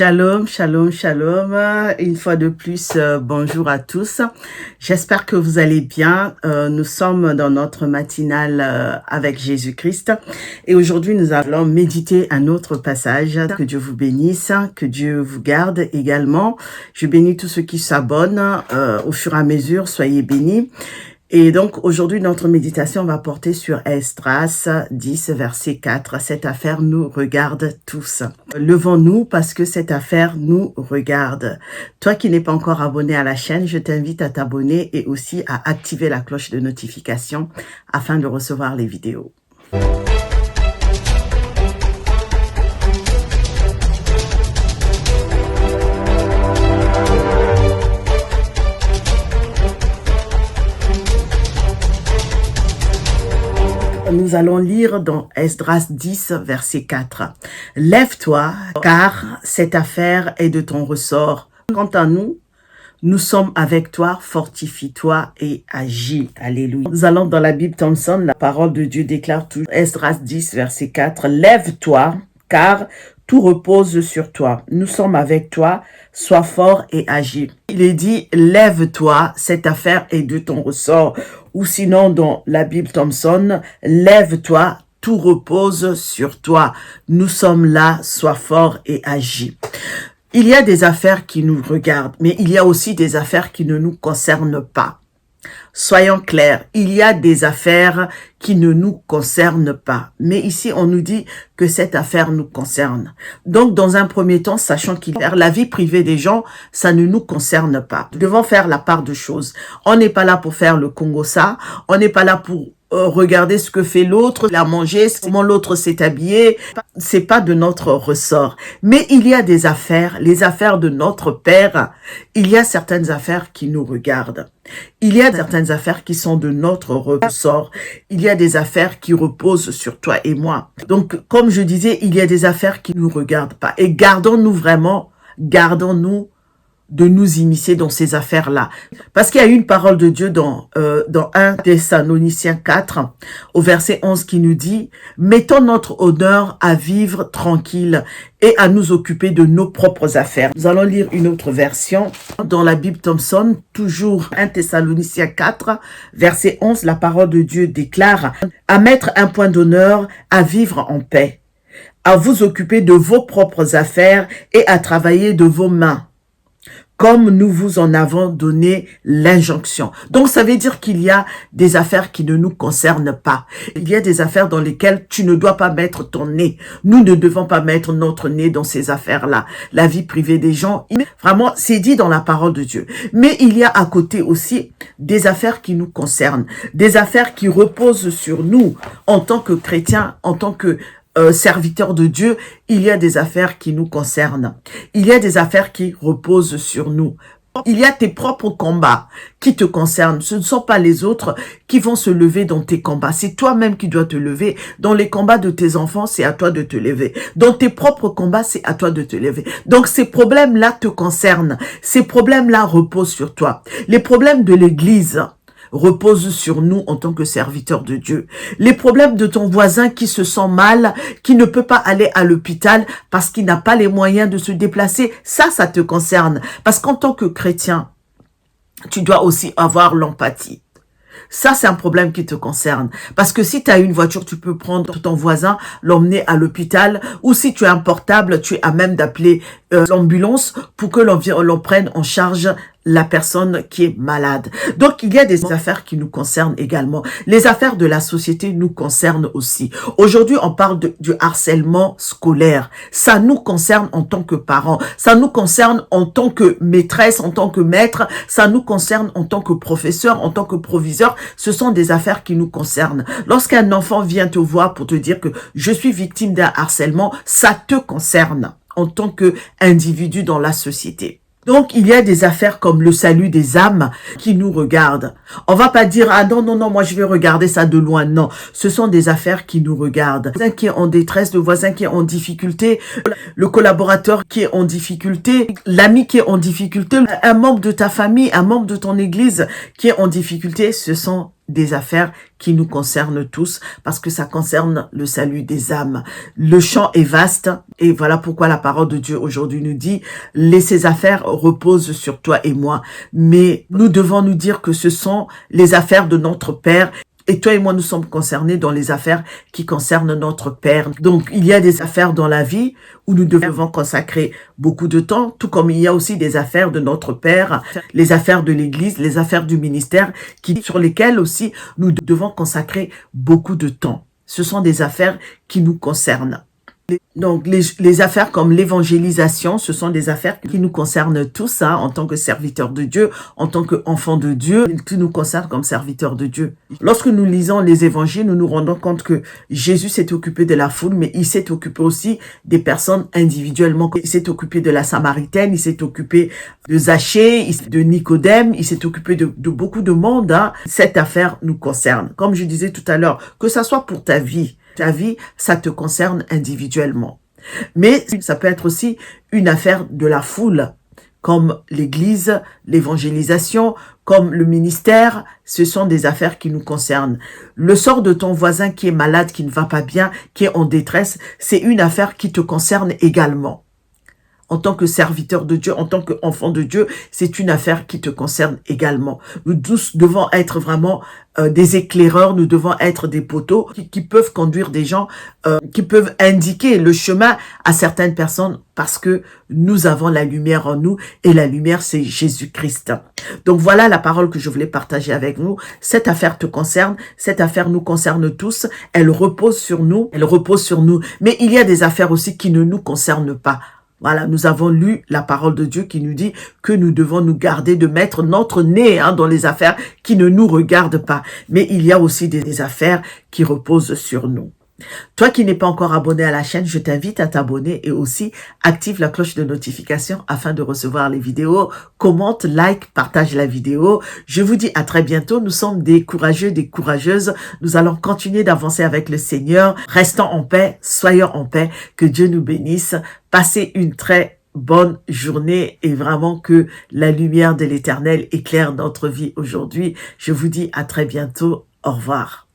Shalom, shalom, shalom. Une fois de plus, bonjour à tous. J'espère que vous allez bien. Nous sommes dans notre matinale avec Jésus-Christ. Et aujourd'hui, nous allons méditer un autre passage. Que Dieu vous bénisse, que Dieu vous garde également. Je bénis tous ceux qui s'abonnent au fur et à mesure. Soyez bénis. Et donc, aujourd'hui, notre méditation va porter sur Esdras 10, verset 4. Cette affaire nous regarde tous. Levons-nous parce que cette affaire nous regarde. Toi qui n'es pas encore abonné à la chaîne, je t'invite à t'abonner et aussi à activer la cloche de notification afin de recevoir les vidéos. Nous allons lire dans Esdras 10, verset 4. « Lève-toi, car cette affaire est de ton ressort. Quant à nous, nous sommes avec toi, fortifie-toi et agis. » Alléluia. Nous allons dans la Bible Thompson, la parole de Dieu déclare tout. Esdras 10, verset 4. « Lève-toi, car tout repose sur toi. Nous sommes avec toi, sois fort et agis. » Il est dit, lève-toi, cette affaire est de ton ressort. Ou sinon, dans la Bible Thompson, lève-toi, tout repose sur toi. Nous sommes là, sois fort et agis. Il y a des affaires qui nous regardent, mais il y a aussi des affaires qui ne nous concernent pas. Soyons clairs, il y a des affaires qui ne nous concernent pas. Mais ici, on nous dit que cette affaire nous concerne. Donc, dans un premier temps, sachant qu'il y a la vie privée des gens, ça ne nous concerne pas. Nous devons faire la part de choses. On n'est pas là pour faire le Congo ça. On n'est pas là pour regarder ce que fait l'autre, la manger, comment l'autre s'est habillé. C'est pas de notre ressort. Mais il y a des affaires, les affaires de notre Père. Il y a certaines affaires qui nous regardent. Il y a certaines affaires qui sont de notre ressort. Il y a des affaires qui reposent sur toi et moi. Donc, comme je disais, il y a des affaires qui ne nous regardent pas. Et gardons-nous de nous immiscer dans ces affaires-là. Parce qu'il y a une parole de Dieu dans 1 Thessaloniciens 4, au verset 11, qui nous dit « Mettons notre honneur à vivre tranquille et à nous occuper de nos propres affaires. » Nous allons lire une autre version dans la Bible Thompson, toujours 1 Thessaloniciens 4, verset 11, la parole de Dieu déclare « À mettre un point d'honneur à vivre en paix, à vous occuper de vos propres affaires et à travailler de vos mains, comme nous vous en avons donné l'injonction. » Donc, ça veut dire qu'il y a des affaires qui ne nous concernent pas. Il y a des affaires dans lesquelles tu ne dois pas mettre ton nez. Nous ne devons pas mettre notre nez dans ces affaires-là. La vie privée des gens, vraiment, c'est dit dans la parole de Dieu. Mais il y a à côté aussi des affaires qui nous concernent. Des affaires qui reposent sur nous en tant que chrétiens, en tant que serviteurs de Dieu. Il y a des affaires qui nous concernent. Il y a des affaires qui reposent sur nous. Il y a tes propres combats qui te concernent. Ce ne sont pas les autres qui vont se lever dans tes combats. C'est toi-même qui dois te lever. Dans les combats de tes enfants, c'est à toi de te lever. Dans tes propres combats, c'est à toi de te lever. Donc ces problèmes-là te concernent. Ces problèmes-là reposent sur toi. Les problèmes de l'Église repose sur nous en tant que serviteurs de Dieu. Les problèmes de ton voisin qui se sent mal, qui ne peut pas aller à l'hôpital parce qu'il n'a pas les moyens de se déplacer, ça te concerne. Parce qu'en tant que chrétien, tu dois aussi avoir l'empathie. Ça, c'est un problème qui te concerne. Parce que si tu as une voiture, tu peux prendre ton voisin, l'emmener à l'hôpital. Ou si tu as un portable, tu es à même d'appeler l'ambulance pour que l'on prenne en charge la personne qui est malade. Donc, il y a des affaires qui nous concernent également. Les affaires de la société nous concernent aussi. Aujourd'hui, on parle du harcèlement scolaire. Ça nous concerne en tant que parents. Ça nous concerne en tant que maîtresse, en tant que maître. Ça nous concerne en tant que professeur, en tant que proviseur. Ce sont des affaires qui nous concernent. Lorsqu'un enfant vient te voir pour te dire que je suis victime d'un harcèlement, ça te concerne en tant qu'individu dans la société. Donc, il y a des affaires comme le salut des âmes qui nous regardent. On va pas dire, ah non, moi je vais regarder ça de loin. Non, ce sont des affaires qui nous regardent. Le voisin qui est en détresse, le voisin qui est en difficulté, le collaborateur qui est en difficulté, l'ami qui est en difficulté, un membre de ta famille, un membre de ton église qui est en difficulté, ce sont des affaires qui nous concernent tous parce que ça concerne le salut des âmes. Le champ est vaste et voilà pourquoi la parole de Dieu aujourd'hui nous dit « Ces affaires reposent sur toi et moi ». Mais nous devons nous dire que ce sont les affaires de notre Père. Et toi et moi, nous sommes concernés dans les affaires qui concernent notre Père. Donc, il y a des affaires dans la vie où nous devons consacrer beaucoup de temps, tout comme il y a aussi des affaires de notre Père, les affaires de l'Église, les affaires du ministère, sur lesquelles aussi nous devons consacrer beaucoup de temps. Ce sont des affaires qui nous concernent. Donc, les affaires comme l'évangélisation, ce sont des affaires qui nous concernent tous, hein, en tant que serviteurs de Dieu, en tant qu'enfants de Dieu, qui nous concernent comme serviteurs de Dieu. Lorsque nous lisons les évangiles, nous nous rendons compte que Jésus s'est occupé de la foule, mais il s'est occupé aussi des personnes individuellement. Il s'est occupé de la Samaritaine, il s'est occupé de Zachée, de Nicodème, il s'est occupé de beaucoup de monde, hein. Cette affaire nous concerne. Comme je disais tout à l'heure, que ça soit pour ta vie, ça te concerne individuellement. Mais ça peut être aussi une affaire de la foule, comme l'Église, l'évangélisation, comme le ministère. Ce sont des affaires qui nous concernent. Le sort de ton voisin qui est malade, qui ne va pas bien, qui est en détresse, c'est une affaire qui te concerne également. En tant que serviteur de Dieu, en tant qu'enfant de Dieu, c'est une affaire qui te concerne également. Nous tous devons être vraiment des éclaireurs, nous devons être des poteaux qui peuvent conduire des gens, qui peuvent indiquer le chemin à certaines personnes parce que nous avons la lumière en nous et la lumière, c'est Jésus-Christ. Donc voilà la parole que je voulais partager avec vous. Cette affaire te concerne, cette affaire nous concerne tous, elle repose sur nous, mais il y a des affaires aussi qui ne nous concernent pas. Voilà, nous avons lu la parole de Dieu qui nous dit que nous devons nous garder de mettre notre nez, hein, dans les affaires qui ne nous regardent pas. Mais il y a aussi des affaires qui reposent sur nous. Toi qui n'es pas encore abonné à la chaîne, je t'invite à t'abonner et aussi active la cloche de notification afin de recevoir les vidéos. Commente, like, partage la vidéo. Je vous dis à très bientôt. Nous sommes des courageux, des courageuses. Nous allons continuer d'avancer avec le Seigneur. Restons en paix, soyons en paix. Que Dieu nous bénisse. Passez une très bonne journée et vraiment que la lumière de l'Éternel éclaire notre vie aujourd'hui. Je vous dis à très bientôt. Au revoir.